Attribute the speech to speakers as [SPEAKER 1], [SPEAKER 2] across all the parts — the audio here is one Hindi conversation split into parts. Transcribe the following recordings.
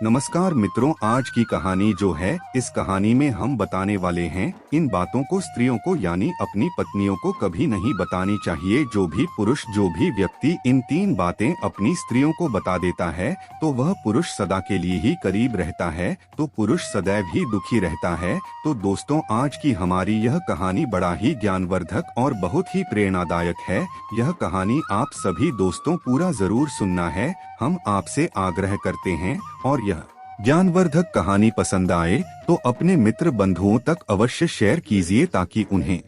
[SPEAKER 1] नमस्कार मित्रों, आज की कहानी जो है, इस कहानी में हम बताने वाले हैं इन बातों को स्त्रियों को यानी अपनी पत्नियों को कभी नहीं बतानी चाहिए। जो भी पुरुष, जो भी व्यक्ति इन 3 बातें अपनी स्त्रियों को बता देता है तो वह पुरुष सदा के लिए ही करीब रहता है, तो पुरुष सदैव ही दुखी रहता है। तो दोस्तों, आज की हमारी यह कहानी बड़ा ही ज्ञानवर्धक और बहुत ही प्रेरणादायक है। यह कहानी आप सभी दोस्तों पूरा जरूर सुनना है, हम आपसे आग्रह करते हैं। और यह ज्ञानवर्धक कहानी पसंद आए तो अपने मित्र बंधुओं तक अवश्य शेयर कीजिए ताकि उन्हें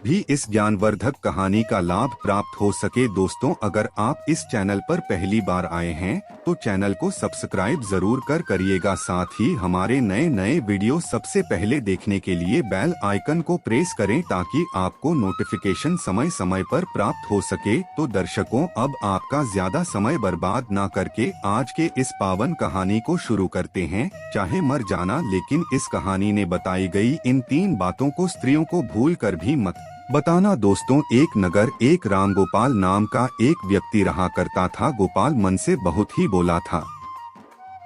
[SPEAKER 1] भी इस ज्ञानवर्धक कहानी का लाभ प्राप्त हो सके। दोस्तों, अगर आप इस चैनल पर पहली बार आए हैं तो चैनल को सब्सक्राइब जरूर करिएगा। साथ ही हमारे नए नए वीडियो सबसे पहले देखने के लिए बेल आइकन को प्रेस करें ताकि आपको नोटिफिकेशन समय समय पर प्राप्त हो सके। तो दर्शकों, अब आपका ज्यादा समय बर्बाद ना करके आज के इस पावन कहानी को शुरू करते हैं। चाहे मर जाना, लेकिन इस कहानी ने बताई गई इन 3 बातों को स्त्रियों को भूल कर भी मत बताना। दोस्तों, एक नगर, एक राम गोपाल नाम का एक व्यक्ति रहा करता था। गोपाल मन से बहुत ही बोला था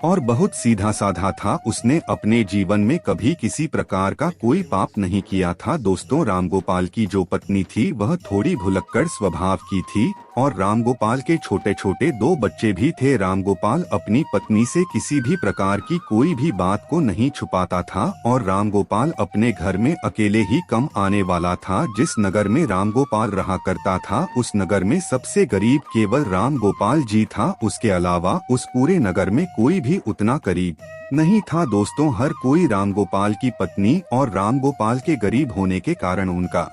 [SPEAKER 1] और बहुत सीधा साधा था। उसने अपने जीवन में कभी किसी प्रकार का कोई पाप नहीं किया था। दोस्तों, रामगोपाल की जो पत्नी थी वह थोड़ी भुलक्कड़ स्वभाव की थी और रामगोपाल के छोटे छोटे 2 बच्चे भी थे। रामगोपाल अपनी पत्नी से किसी भी प्रकार की कोई भी बात को नहीं छुपाता था और रामगोपाल अपने घर में अकेले ही कम आने वाला था। जिस नगर में रामगोपाल रहा करता था उस नगर में सबसे गरीब केवल रामगोपाल जी था। उसके अलावा उस पूरे नगर में कोई भी उतना करीब नहीं था। दोस्तों, हर कोई रामगोपाल की पत्नी और रामगोपाल के गरीब होने के कारण उनका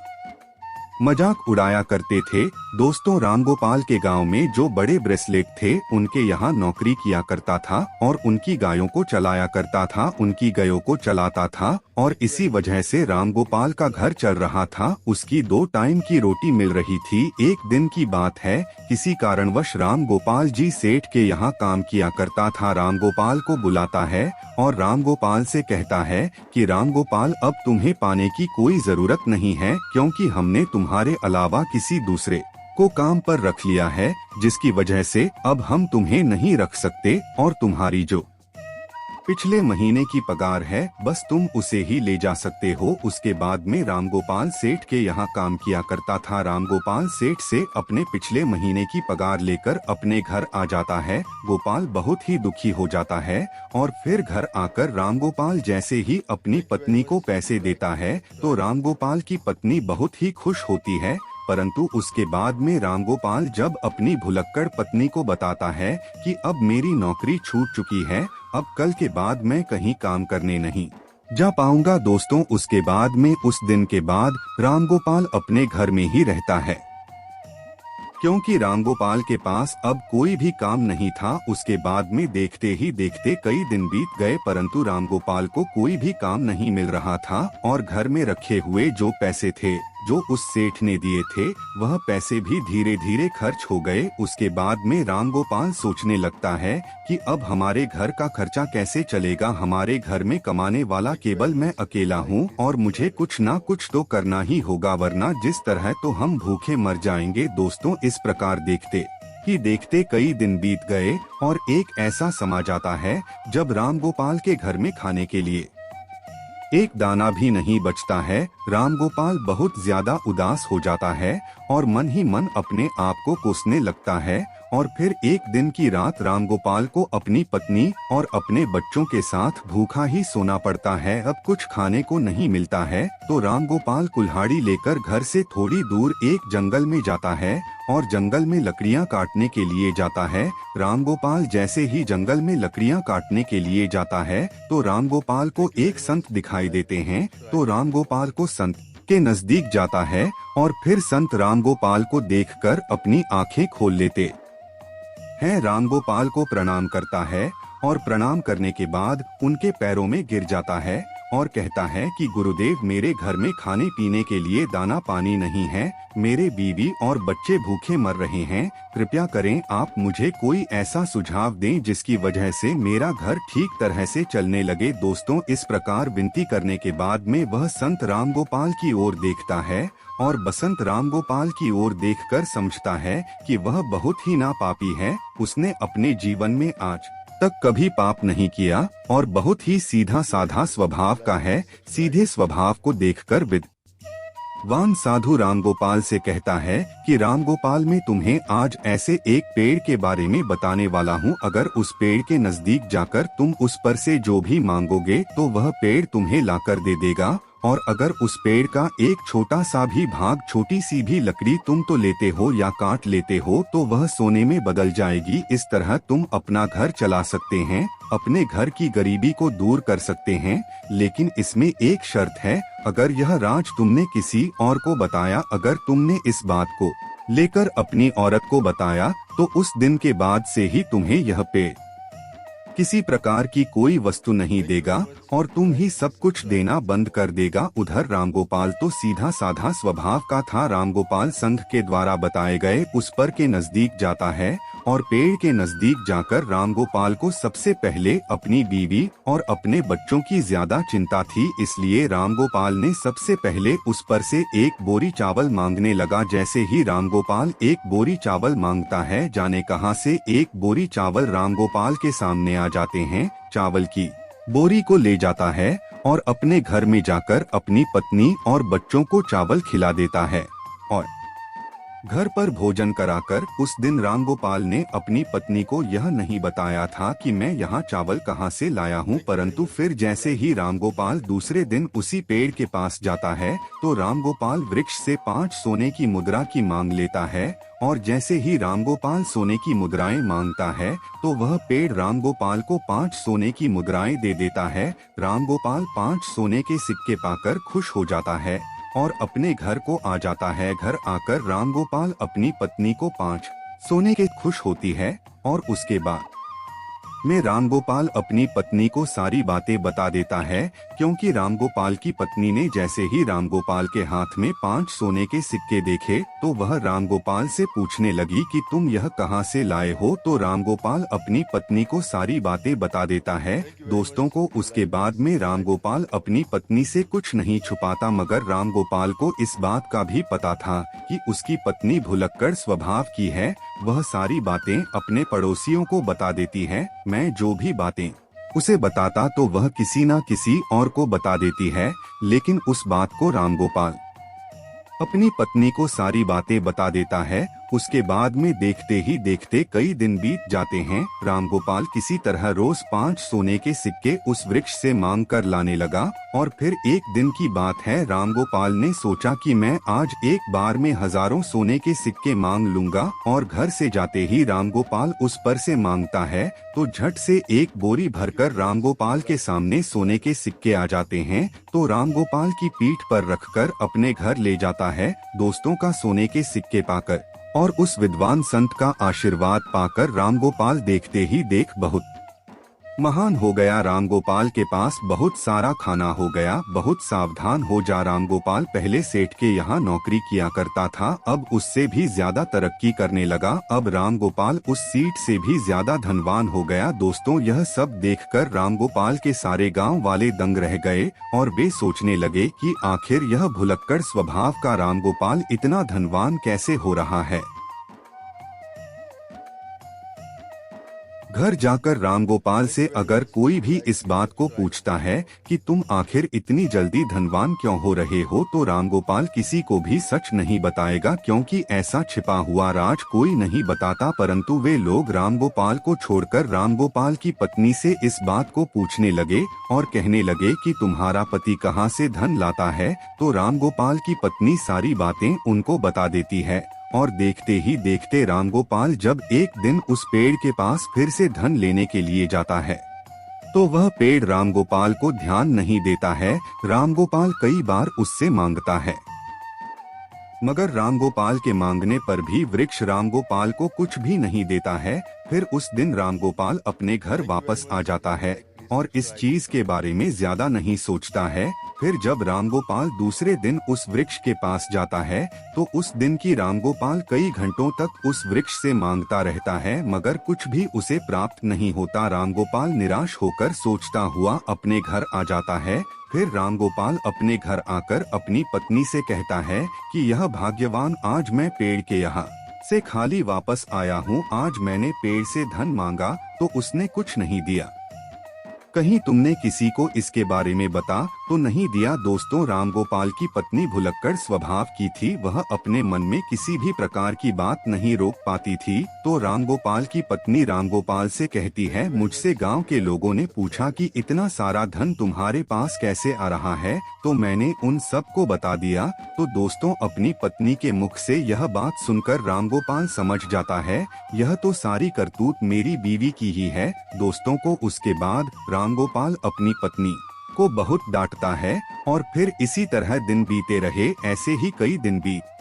[SPEAKER 1] मजाक उड़ाया करते थे। दोस्तों, रामगोपाल के गांव में जो बड़े ब्रेसलेट थे उनके यहाँ नौकरी किया करता था और उनकी गायों को चलाया करता था, उनकी गायों को चलाता था और इसी वजह से रामगोपाल का घर चल रहा था। उसकी 2 टाइम की रोटी मिल रही थी। एक दिन की बात है, किसी कारणवश रामगोपाल जी सेठ के यहाँ काम किया करता था। रामगोपाल को बुलाता है और रामगोपाल से कहता है कि रामगोपाल, अब तुम्हें पाने की कोई जरूरत नहीं है क्योंकि हमने तुम्हारे अलावा किसी दूसरे को काम पर रख लिया है, जिसकी वजह से अब हम तुम्हें नहीं रख सकते और तुम्हारी जो पिछले महीने की पगार है बस तुम उसे ही ले जा सकते हो। उसके बाद में रामगोपाल सेठ के यहाँ काम किया करता था। रामगोपाल सेठ से अपने पिछले महीने की पगार लेकर अपने घर आ जाता है। गोपाल बहुत ही दुखी हो जाता है और फिर घर आकर रामगोपाल जैसे ही अपनी पत्नी को पैसे देता है तो रामगोपाल की पत्नी बहुत ही खुश होती है। परंतु उसके बाद में रामगोपाल जब अपनी भुलक्कड़ पत्नी को बताता है कि अब मेरी नौकरी छूट चुकी है, अब कल के बाद मैं कहीं काम करने नहीं जा पाऊंगा। दोस्तों, उसके बाद में उस दिन के बाद रामगोपाल अपने घर में ही रहता है क्योंकि रामगोपाल के पास अब कोई भी काम नहीं था। उसके बाद में देखते ही देखते कई दिन बीत गए परंतु रामगोपाल को कोई भी काम नहीं मिल रहा था और घर में रखे हुए जो पैसे थे जो उस सेठ ने दिए थे वह पैसे भी धीरे धीरे खर्च हो गए। उसके बाद में रामगोपाल सोचने लगता है कि अब हमारे घर का खर्चा कैसे चलेगा। हमारे घर में कमाने वाला केवल मैं अकेला हूँ और मुझे कुछ ना कुछ तो करना ही होगा, वरना जिस तरह तो हम भूखे मर जाएंगे। दोस्तों, इस प्रकार देखते ही देखते कई दिन बीत गए और एक ऐसा समा जाता है जब रामगोपाल के घर में खाने के लिए एक दाना भी नहीं बचता है। रामगोपाल बहुत ज्यादा उदास हो जाता है और मन ही मन अपने आप को कोसने लगता है। और फिर एक दिन की रात रामगोपाल को अपनी पत्नी और अपने बच्चों के साथ भूखा ही सोना पड़ता है। अब कुछ खाने को नहीं मिलता है तो रामगोपाल कुल्हाड़ी लेकर घर से थोड़ी दूर एक जंगल में जाता है और जंगल में लकड़ियां काटने के लिए जाता है। रामगोपाल जैसे ही जंगल में लकड़ियां काटने के लिए जाता है तो रामगोपाल को एक संत दिखाई देते हैं। तो रामगोपाल को संत के नजदीक जाता है और फिर संत रामगोपाल को देखकर अपनी आंखें खोल लेते हैं। रामगोपाल को प्रणाम करता है और प्रणाम करने के बाद उनके पैरों में गिर जाता है और कहता है कि गुरुदेव, मेरे घर में खाने पीने के लिए दाना पानी नहीं है, मेरे बीवी और बच्चे भूखे मर रहे हैं, कृपया करें आप मुझे कोई ऐसा सुझाव दें जिसकी वजह से मेरा घर ठीक तरह से चलने लगे। दोस्तों, इस प्रकार विनती करने के बाद में वह संत रामगोपाल की ओर देखता है और बसंत रामगोपाल की ओर देखकर समझता है कि वह बहुत ही नापापी है। उसने अपने जीवन में आज तक कभी पाप नहीं किया और बहुत ही सीधा साधा स्वभाव का है। सीधे स्वभाव को देखकर विद्वान साधु रामगोपाल से कहता है कि रामगोपाल, मैं तुम्हें आज ऐसे एक पेड़ के बारे में बताने वाला हूँ। अगर उस पेड़ के नजदीक जाकर तुम उस पर से जो भी मांगोगे तो वह पेड़ तुम्हें लाकर दे देगा, और अगर उस पेड़ का एक छोटा सा भी भाग, छोटी सी भी लकड़ी तुम तो लेते हो या काट लेते हो तो वह सोने में बदल जाएगी। इस तरह तुम अपना घर चला सकते हैं, अपने घर की गरीबी को दूर कर सकते हैं। लेकिन इसमें एक शर्त है, अगर यह राज तुमने किसी और को बताया, अगर तुमने इस बात को लेकर अपनी औरत को बताया, तो उस दिन के बाद से ही तुम्हें यह पेड़ किसी प्रकार की कोई वस्तु नहीं देगा और तुम ही सब कुछ देना बंद कर देगा। उधर रामगोपाल तो सीधा साधा स्वभाव का था। रामगोपाल संघ के द्वारा बताए गए उस पर के नजदीक जाता है और पेड़ के नजदीक जाकर रामगोपाल को सबसे पहले अपनी बीवी और अपने बच्चों की ज्यादा चिंता थी, इसलिए रामगोपाल ने सबसे पहले उस पर से एक बोरी चावल मांगने लगा। जैसे ही रामगोपाल एक बोरी चावल मांगता है, जाने कहां से एक बोरी चावल रामगोपाल के सामने आ जाते हैं। चावल की बोरी को ले जाता है और अपने घर में जाकर अपनी पत्नी और बच्चों को चावल खिला देता है और घर पर भोजन कराकर उस दिन रामगोपाल ने अपनी पत्नी को यह नहीं बताया था कि मैं यहाँ चावल कहाँ से लाया हूँ, परंतु फिर जैसे ही रामगोपाल दूसरे दिन उसी पेड़ के पास जाता है तो रामगोपाल वृक्ष से 5 सोने की मुद्रा की मांग लेता है। और जैसे ही रामगोपाल सोने की मुद्राएं मांगता है तो वह पेड़ रामगोपाल को 5 सोने की मुद्राएं दे देता है। रामगोपाल 5 सोने के सिक्के पाकर खुश हो जाता है और अपने घर को आ जाता है। घर आकर रामगोपाल अपनी पत्नी को 5 सोने के खुश होती है और उसके बाद में रामगोपाल अपनी पत्नी को सारी बातें बता देता है, क्योंकि रामगोपाल की पत्नी ने जैसे ही रामगोपाल के हाथ में 5 सोने के सिक्के देखे तो वह रामगोपाल से पूछने लगी कि तुम यह कहां से लाए हो। तो रामगोपाल अपनी पत्नी को सारी बातें बता देता है दोस्तों को। उसके बाद में रामगोपाल अपनी पत्नी से कुछ नहीं छुपाता, मगर रामगोपाल को इस बात का भी पता था कि उसकी पत्नी भुलक्कड़ स्वभाव की है। वह सारी बातें अपने पड़ोसियों को बता देती है। मैं जो भी बातें उसे बताता तो वह किसी न किसी और को बता देती है, लेकिन उस बात को रामगोपाल अपनी पत्नी को सारी बातें बता देता है। उसके बाद में देखते ही देखते कई दिन बीत जाते हैं। रामगोपाल किसी तरह रोज 5 सोने के सिक्के उस वृक्ष से मांग कर लाने लगा और फिर एक दिन की बात है, रामगोपाल ने सोचा कि मैं आज एक बार में हजारों सोने के सिक्के मांग लूंगा। और घर से जाते ही रामगोपाल उस पर से मांगता है तो झट से एक बोरी भरकर रामगोपाल के सामने सोने के सिक्के आ जाते हैं। तो रामगोपाल की पीठ पर रखकर अपने घर ले जाता है। दोस्तों का सोने के सिक्के पाकर और उस विद्वान संत का आशीर्वाद पाकर रामगोपाल देखते ही देख बहुत महान हो गया। रामगोपाल के पास बहुत सारा खाना हो गया। बहुत सावधान हो जा। रामगोपाल पहले सेठ के यहाँ नौकरी किया करता था, अब उससे भी ज्यादा तरक्की करने लगा। अब रामगोपाल उस सीट से भी ज्यादा धनवान हो गया। दोस्तों, यह सब देखकर रामगोपाल के सारे गांव वाले दंग रह गए और वे सोचने लगे कि आखिर यह भुलक्कड़ स्वभाव का रामगोपाल इतना धनवान कैसे हो रहा है। घर जाकर रामगोपाल से अगर कोई भी इस बात को पूछता है कि तुम आखिर इतनी जल्दी धनवान क्यों हो रहे हो, तो रामगोपाल किसी को भी सच नहीं बताएगा, क्योंकि ऐसा छिपा हुआ राज कोई नहीं बताता। परंतु वे लोग रामगोपाल को छोड़कर रामगोपाल की पत्नी से इस बात को पूछने लगे और कहने लगे कि तुम्हारा पति कहाँ से धन लाता है। तो रामगोपाल की पत्नी सारी बातें उनको बता देती है और देखते ही देखते रामगोपाल जब एक दिन उस पेड़ के पास फिर से धन लेने के लिए जाता है तो वह पेड़ रामगोपाल को ध्यान नहीं देता है। रामगोपाल कई बार उससे मांगता है, मगर रामगोपाल के मांगने पर भी वृक्ष रामगोपाल को कुछ भी नहीं देता है। फिर उस दिन रामगोपाल अपने घर वापस आ जाता है और इस चीज के बारे में ज्यादा नहीं सोचता है। फिर जब रामगोपाल दूसरे दिन उस वृक्ष के पास जाता है तो उस दिन की रामगोपाल कई घंटों तक उस वृक्ष से मांगता रहता है, मगर कुछ भी उसे प्राप्त नहीं होता। रामगोपाल निराश होकर सोचता हुआ अपने घर आ जाता है। फिर रामगोपाल अपने घर आकर अपनी पत्नी से कहता है कि यह भाग्यवान, आज मैं पेड़ के यहाँ से खाली वापस आया हूँ। आज मैंने पेड़ से धन मांगा तो उसने कुछ नहीं दिया। कहीं तुमने किसी को इसके बारे में बता तो नहीं दिया। दोस्तों, रामगोपाल की पत्नी भुलक्कड़ स्वभाव की थी। वह अपने मन में किसी भी प्रकार की बात नहीं रोक पाती थी। तो रामगोपाल की पत्नी रामगोपाल से कहती है, मुझसे गांव के लोगों ने पूछा कि इतना सारा धन तुम्हारे पास कैसे आ रहा है, तो मैंने उन सबको बता दिया। तो दोस्तों, अपनी पत्नी के मुख से यह बात सुनकर रामगोपाल समझ जाता है, यह तो सारी करतूत मेरी बीवी की ही है। दोस्तों को उसके बाद रामगोपाल अपनी पत्नी को बहुत डांटता है और फिर इसी तरह दिन बीते रहे। ऐसे ही कई दिन बीत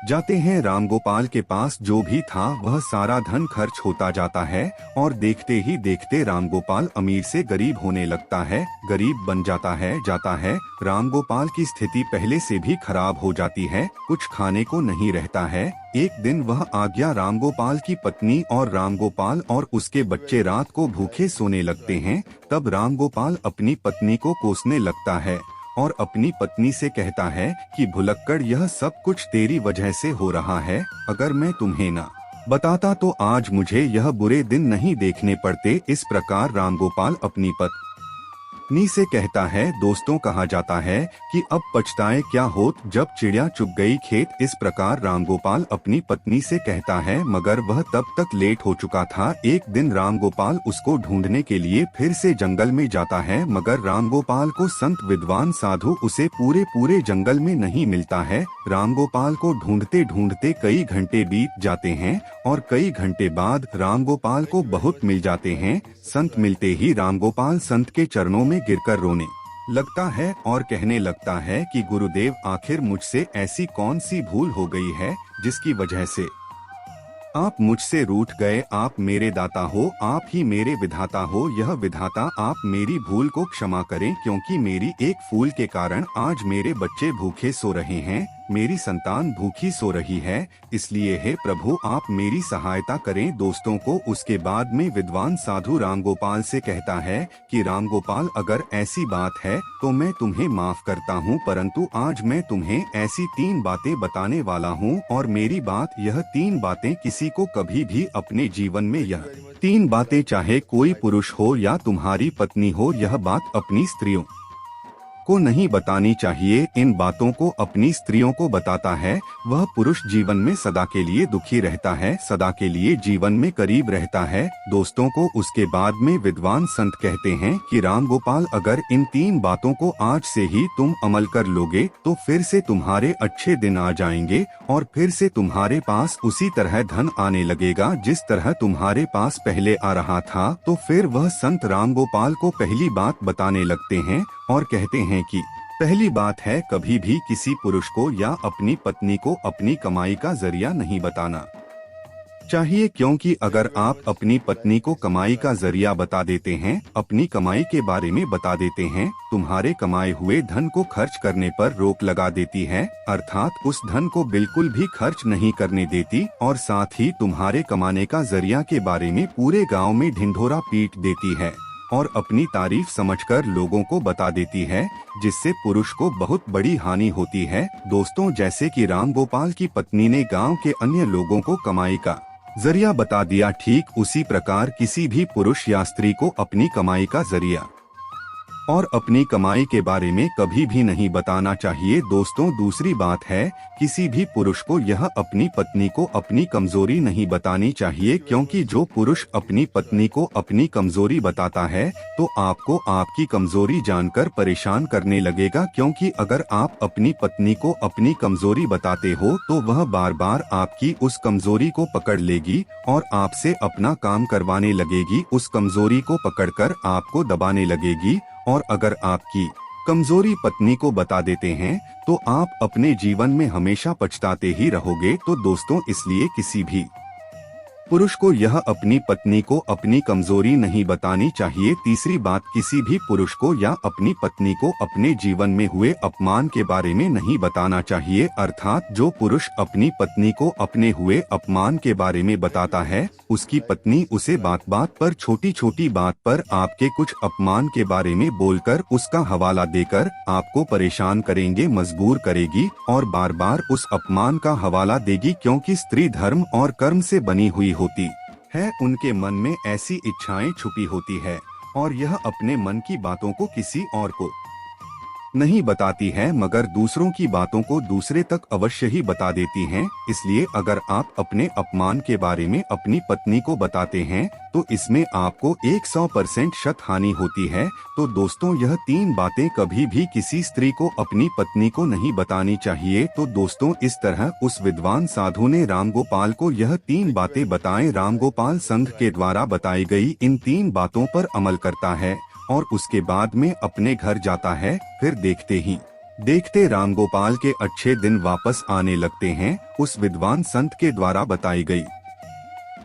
[SPEAKER 1] जाते हैं। रामगोपाल के पास जो भी था वह सारा धन खर्च होता जाता है और देखते ही देखते रामगोपाल अमीर से गरीब होने लगता है, गरीब बन जाता है। रामगोपाल की स्थिति पहले से भी खराब हो जाती है, कुछ खाने को नहीं रहता है। एक दिन वह आ गया। रामगोपाल की पत्नी और रामगोपाल और उसके बच्चे रात को भूखे सोने लगते हैं। तब रामगोपाल अपनी पत्नी को कोसने लगता है और अपनी पत्नी से कहता है कि भुलक्कड़, यह सब कुछ तेरी वजह से हो रहा है। अगर मैं तुम्हें ना बताता तो आज मुझे यह बुरे दिन नहीं देखने पड़ते। इस प्रकार रामगोपाल अपनी पत्नी से कहता है। दोस्तों, कहा जाता है कि अब पछताए क्या होत जब चिड़िया चुग गई खेत। इस प्रकार रामगोपाल अपनी पत्नी से कहता है, मगर वह तब तक लेट हो चुका था। एक दिन रामगोपाल उसको ढूंढने के लिए फिर से जंगल में जाता है, मगर रामगोपाल को संत विद्वान साधु उसे पूरे जंगल में नहीं मिलता है। रामगोपाल को ढूंढते ढूंढते कई घंटे बीत जाते हैं और कई घंटे बाद रामगोपाल को बहुत मिल जाते हैं। संत मिलते ही रामगोपाल संत के चरणों में गिरकर रोने लगता है और कहने लगता है कि गुरुदेव, आखिर मुझसे ऐसी कौन सी भूल हो गई है जिसकी वजह से आप मुझसे रूठ गए। आप मेरे दाता हो, आप ही मेरे विधाता हो। यह विधाता आप मेरी भूल को क्षमा करें, क्योंकि मेरी एक फूल के कारण आज मेरे बच्चे भूखे सो रहे हैं, मेरी संतान भूखी सो रही है। इसलिए हे प्रभु, आप मेरी सहायता करें। दोस्तों को उसके बाद में विद्वान साधु रामगोपाल से कहता है कि रामगोपाल, अगर ऐसी बात है तो मैं तुम्हें माफ करता हूँ, परंतु आज मैं तुम्हें ऐसी 3 बातें बताने वाला हूँ और मेरी बात, यह 3 बातें किसी को कभी भी अपने जीवन में, यह 3 बातें चाहे कोई पुरुष हो या तुम्हारी पत्नी हो, यह बात अपनी स्त्रियों को नहीं बतानी चाहिए। इन बातों को अपनी स्त्रियों को बताता है, वह पुरुष जीवन में सदा के लिए दुखी रहता है, सदा के लिए जीवन में करीब रहता है। दोस्तों को उसके बाद में विद्वान संत कहते हैं कि रामगोपाल, अगर इन 3 बातों को आज से ही तुम अमल कर लोगे तो फिर से तुम्हारे अच्छे दिन आ जाएंगे और फिर से तुम्हारे पास उसी तरह धन आने लगेगा जिस तरह तुम्हारे पास पहले आ रहा था। तो फिर वह संत रामगोपाल को पहली बात बताने लगते हैं और कहते हैं कि पहली बात है, कभी भी किसी पुरुष को या अपनी पत्नी को अपनी कमाई का जरिया नहीं बताना चाहिए, क्योंकि अगर आप अपनी पत्नी को कमाई का जरिया बता देते हैं, अपनी कमाई के बारे में बता देते हैं, तुम्हारे कमाए हुए धन को खर्च करने पर रोक लगा देती है, अर्थात उस धन को बिल्कुल भी खर्च नहीं करने देती और साथ ही तुम्हारे कमाने का जरिया के बारे में पूरे गाँव में ढिंढोरा पीट देती है और अपनी तारीफ समझकर लोगों को बता देती है, जिससे पुरुष को बहुत बड़ी हानि होती है। दोस्तों, जैसे कि रामगोपाल की पत्नी ने गांव के अन्य लोगों को कमाई का जरिया बता दिया, ठीक उसी प्रकार किसी भी पुरुष या स्त्री को अपनी कमाई का जरिया और अपनी कमाई के बारे में कभी भी नहीं बताना चाहिए। दोस्तों, दूसरी बात है, किसी भी पुरुष को यह अपनी पत्नी को अपनी कमजोरी नहीं बतानी चाहिए, क्योंकि जो पुरुष अपनी पत्नी को अपनी कमजोरी बताता है तो आपको आपकी कमजोरी जानकर परेशान करने लगेगा, क्योंकि अगर आप अपनी पत्नी को अपनी कमजोरी बताते हो तो वह बार बार आपकी उस कमजोरी को पकड़ लेगी और आपसे अपना काम करवाने लगेगी, उस कमजोरी को पकड़कर आपको दबाने लगेगी। और अगर आपकी कमजोरी पत्नी को बता देते हैं तो आप अपने जीवन में हमेशा पछताते ही रहोगे। तो दोस्तों, इसलिए किसी भी पुरुष को यह अपनी पत्नी को अपनी कमजोरी नहीं बतानी चाहिए। तीसरी बात, किसी भी पुरुष को या अपनी पत्नी को अपने जीवन में हुए अपमान के बारे में नहीं बताना चाहिए। अर्थात जो पुरुष अपनी पत्नी को अपने हुए अपमान के बारे में बताता है, उसकी पत्नी उसे बात बात पर, छोटी छोटी बात पर आपके कुछ अपमान के बारे में बोलकर, उसका हवाला देकर आपको परेशान करेंगे, मजबूर करेगी और बार बार उस अपमान का हवाला देगी। क्योंकि स्त्री धर्म और कर्म से बनी हुई होती है, उनके मन में ऐसी इच्छाएं छुपी होती है और यह अपने मन की बातों को किसी और को नहीं बताती है, मगर दूसरों की बातों को दूसरे तक अवश्य ही बता देती हैं। इसलिए अगर आप अपने अपमान के बारे में अपनी पत्नी को बताते हैं तो इसमें आपको 100% शत हानि होती है। तो दोस्तों, यह 3 बातें कभी भी किसी स्त्री को अपनी पत्नी को नहीं बतानी चाहिए। तो दोस्तों, इस तरह उस विद्वान साधु ने रामगोपाल को यह 3 बातें बताएं। रामगोपाल संघ के द्वारा बताई गई इन 3 बातों पर अमल करता है और उसके बाद में अपने घर जाता है। फिर देखते रामगोपाल के अच्छे दिन वापस आने लगते हैं। उस विद्वान संत के द्वारा बताई गई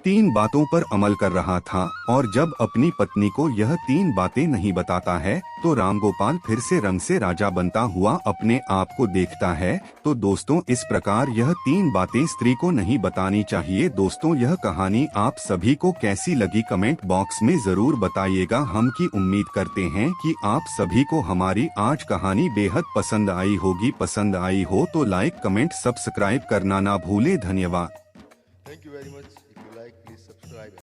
[SPEAKER 1] 3 बातों पर अमल कर रहा था और जब अपनी पत्नी को यह 3 बातें नहीं बताता है तो रामगोपाल फिर से रंग से राजा बनता हुआ अपने आप को देखता है। तो दोस्तों, इस प्रकार यह 3 बातें स्त्री को नहीं बतानी चाहिए। दोस्तों, यह कहानी आप सभी को कैसी लगी कमेंट बॉक्स में जरूर बताइएगा। हम की उम्मीद करते हैं कि आप सभी को हमारी आज कहानी बेहद पसंद आई होगी। पसंद आई हो तो लाइक, कमेंट, सब्सक्राइब करना ना भूले। धन्यवाद।
[SPEAKER 2] Thank you very much.